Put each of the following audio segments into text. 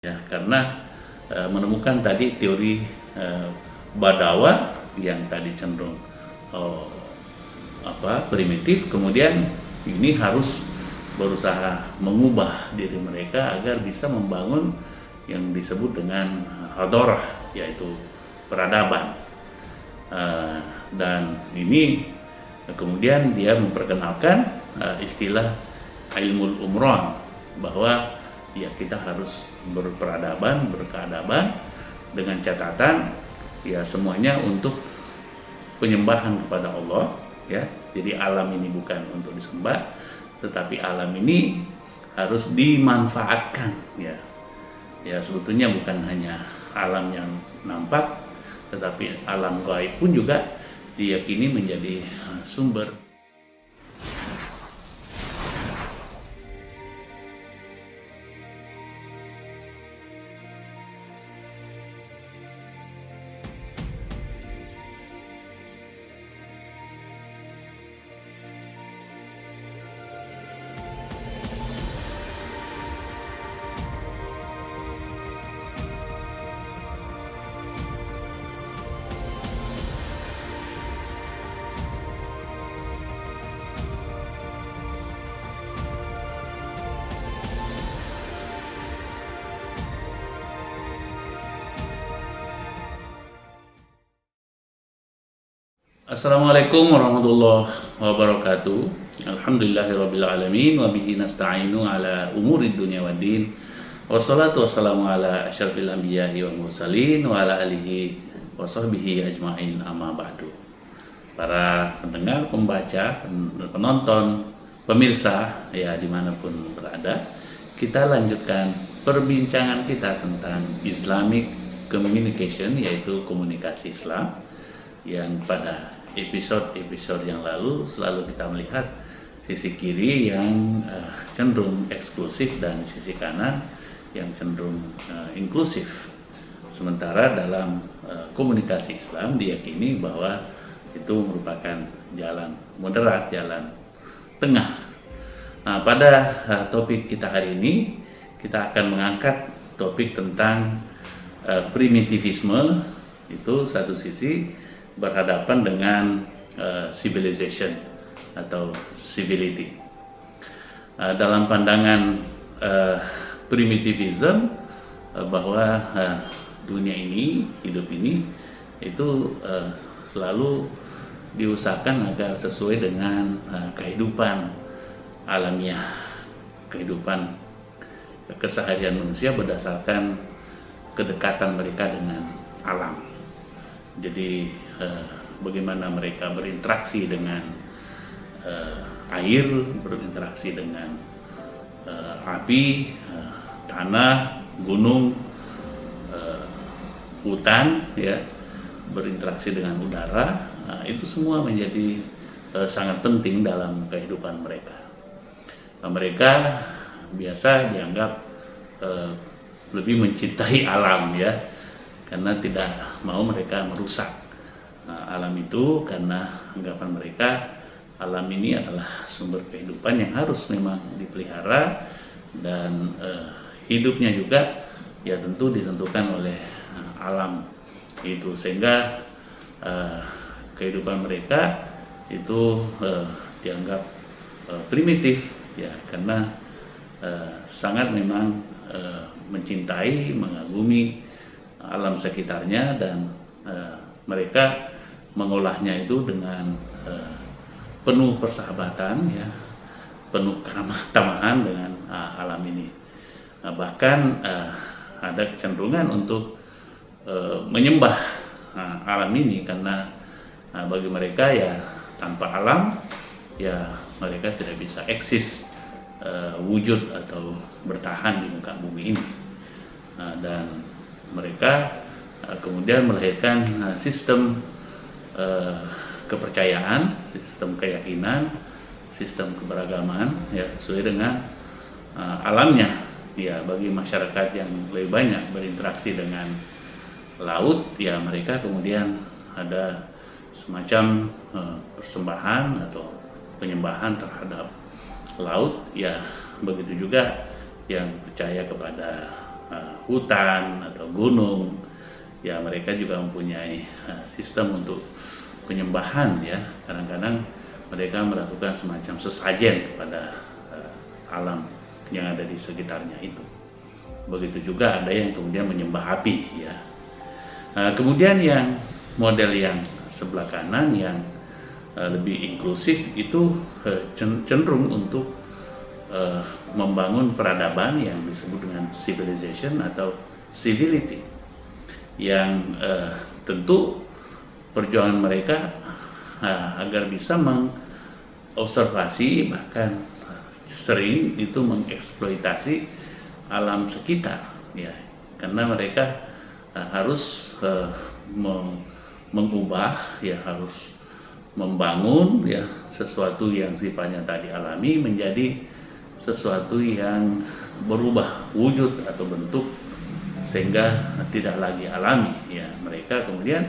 ya, karena menemukan tadi teori Badawa yang tadi cenderung primitif, kemudian ini harus berusaha mengubah diri mereka agar bisa membangun yang disebut dengan hadorah, yaitu peradaban. Dan ini kemudian dia memperkenalkan istilah ilmu umron, bahwa ya kita harus berperadaban, berkeadaban, dengan catatan ya semuanya untuk penyembahan kepada Allah, ya. Jadi alam ini bukan untuk disembah, tetapi alam ini harus dimanfaatkan, ya. Ya, sebetulnya bukan hanya alam yang nampak, tetapi alam gaib pun juga diyakini menjadi sumber. Assalamualaikum warahmatullahi wabarakatuh. Alhamdulillahirrabbilalamin. Wabihi nasta'inu ala umuri dunia waddin. Wassalatu wassalamu ala asyrafil anbiya'i wal mursalin wa ala alihi wa sahbihi ajma'in, amma ba'du. Para pendengar, pembaca, penonton, pemirsa ya dimanapun berada, kita lanjutkan perbincangan kita tentang Islamic Communication, yaitu komunikasi Islam, yang pada episode-episode yang lalu selalu kita melihat sisi kiri yang cenderung eksklusif dan sisi kanan yang cenderung inklusif. Sementara dalam komunikasi Islam diyakini bahwa itu merupakan jalan moderat, jalan tengah. Nah, pada topik kita hari ini kita akan mengangkat topik tentang primitivisme. Itu satu sisi berhadapan dengan civilization atau civility. Dalam pandangan primitivism, bahwa dunia ini, hidup ini itu selalu diusahakan agar sesuai dengan kehidupan alamiah, kehidupan keseharian manusia berdasarkan kedekatan mereka dengan alam. Jadi bagaimana mereka berinteraksi dengan air, berinteraksi dengan api, tanah, gunung, hutan, ya, berinteraksi dengan udara. Nah, itu semua menjadi sangat penting dalam kehidupan mereka. Nah, mereka biasa dianggap lebih mencintai alam, ya, karena tidak mau mereka merusak alam itu, karena anggapan mereka alam ini adalah sumber kehidupan yang harus memang dipelihara, dan hidupnya juga ya tentu ditentukan oleh alam itu, sehingga kehidupan mereka itu dianggap primitif, ya, karena sangat memang mencintai, mengagumi alam sekitarnya, dan mereka mengolahnya itu dengan penuh persahabatan, ya, penuh keramah-tamahan dengan alam ini. Bahkan ada kecenderungan untuk menyembah alam ini, karena bagi mereka ya tanpa alam ya mereka tidak bisa eksis, wujud atau bertahan di muka bumi ini. Dan mereka kemudian melahirkan sistem kepercayaan, sistem keyakinan, sistem keberagaman, ya, sesuai dengan alamnya. Ya, bagi masyarakat yang lebih banyak berinteraksi dengan laut, ya mereka kemudian ada semacam persembahan atau penyembahan terhadap laut, ya. Begitu juga yang percaya kepada hutan atau gunung, ya mereka juga mempunyai sistem untuk penyembahan ya. Kadang-kadang mereka melakukan semacam sesajen kepada alam yang ada di sekitarnya itu. Begitu juga ada yang kemudian menyembah api ya. Kemudian yang model yang sebelah kanan yang lebih inklusif itu cenderung untuk membangun peradaban yang disebut dengan civilization atau civility, yang tentu perjuangan mereka agar bisa mengobservasi, bahkan sering itu mengeksploitasi alam sekitar ya, karena mereka harus mengubah ya, harus membangun ya sesuatu yang sifatnya tadi alami menjadi sesuatu yang berubah wujud atau bentuk sehingga tidak lagi alami ya. Mereka kemudian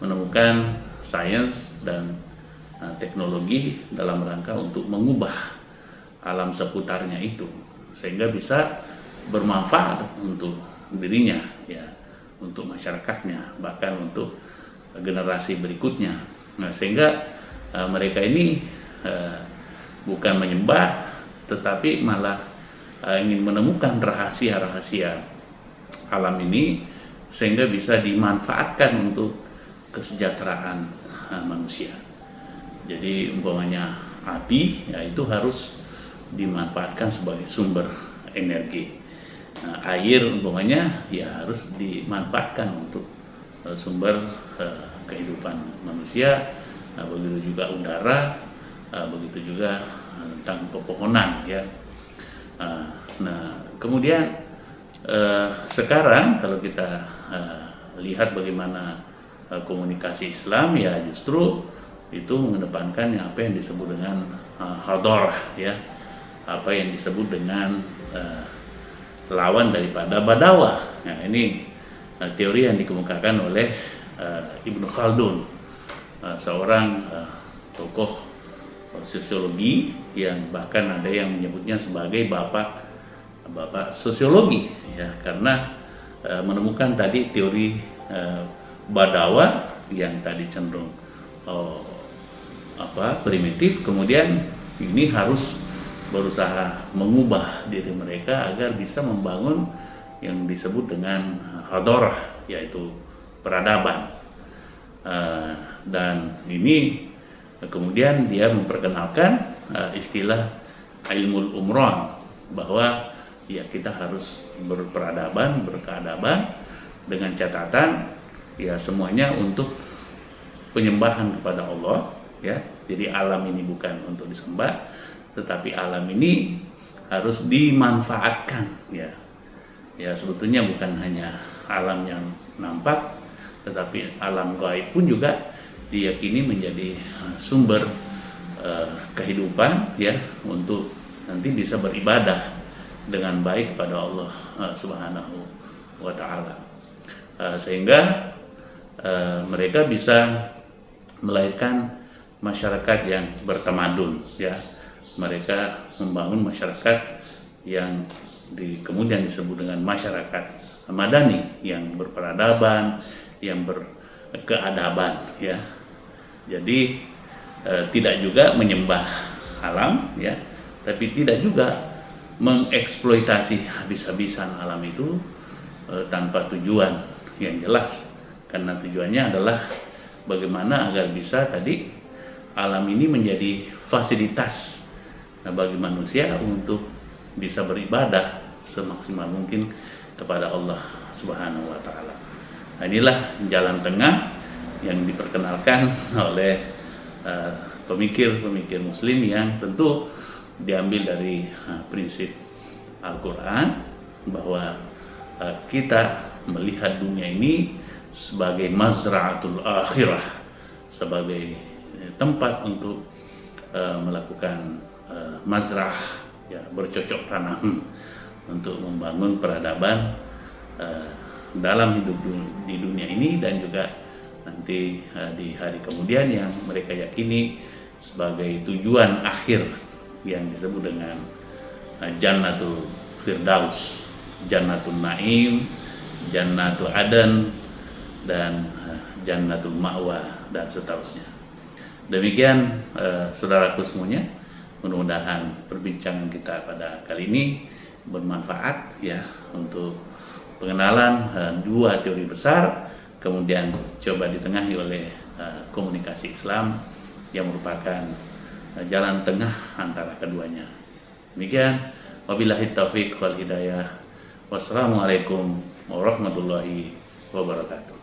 menemukan sains dan teknologi dalam rangka untuk mengubah alam seputarnya itu sehingga bisa bermanfaat untuk dirinya ya, untuk masyarakatnya, bahkan untuk generasi berikutnya. Nah, sehingga mereka ini bukan menyembah tetapi malah ingin menemukan rahasia-rahasia alam ini sehingga bisa dimanfaatkan untuk kesejahteraan manusia. Jadi umpamanya api ya itu harus dimanfaatkan sebagai sumber energi. Nah, air umpamanya ya harus dimanfaatkan untuk sumber kehidupan manusia. Begitu juga udara, begitu juga tentang pepohonan ya. Nah, kemudian sekarang kalau kita lihat bagaimana komunikasi Islam ya justru itu mengedepankan apa yang disebut dengan hadarah ya, apa yang disebut dengan lawan daripada badawah. Nah, ini teori yang dikemukakan oleh Ibnu Khaldun, seorang tokoh sosiologi yang bahkan ada yang menyebutnya sebagai bapak sosiologi ya, karena menemukan tadi teori badawah yang tadi cenderung primitif, kemudian ini harus berusaha mengubah diri mereka agar bisa membangun yang disebut dengan hadarah, yaitu peradaban. Dan ini kemudian dia memperkenalkan istilah ilmu umron, bahwa ya kita harus berperadaban, berkeadaban dengan catatan ya semuanya untuk penyembahan kepada Allah ya. Jadi alam ini bukan untuk disembah, tetapi alam ini harus dimanfaatkan ya. Ya sebetulnya bukan hanya alam yang nampak, tetapi alam gaib pun juga diyakini menjadi sumber kehidupan ya, untuk nanti bisa beribadah dengan baik kepada Allah Subhanahu wa Ta'ala, sehingga mereka bisa melahirkan masyarakat yang bertamadun ya. Mereka membangun masyarakat yang kemudian disebut dengan masyarakat madani, yang berperadaban, yang berkeadaban ya. Jadi tidak juga menyembah alam ya, tapi tidak juga mengeksploitasi habis-habisan alam itu tanpa tujuan yang jelas, karena tujuannya adalah bagaimana agar bisa tadi alam ini menjadi fasilitas bagi manusia untuk bisa beribadah semaksimal mungkin kepada Allah Subhanahu wa Ta'ala. Nah, inilah jalan tengah yang diperkenalkan oleh pemikir-pemikir Muslim yang tentu diambil dari prinsip Al-Quran, bahwa kita melihat dunia ini sebagai mazra'atul akhirah, sebagai tempat untuk melakukan mazrah ya, bercocok tanam untuk membangun peradaban dalam hidup di dunia ini dan juga nanti di hari kemudian yang mereka yakini sebagai tujuan akhir yang disebut dengan Jannatul Firdaus Jannatul Naim, Jannatul Adan, dan Jannatul Ma'wa, dan seterusnya. Demikian saudaraku semuanya, mudah-mudahan perbincangan kita pada kali ini bermanfaat ya untuk pengenalan dua teori besar, kemudian coba ditengahi oleh komunikasi Islam yang merupakan jalan tengah antara keduanya. Demikian, wabillahi taufiq wal hidayah. Wassalamualaikum warahmatullahi wabarakatuh.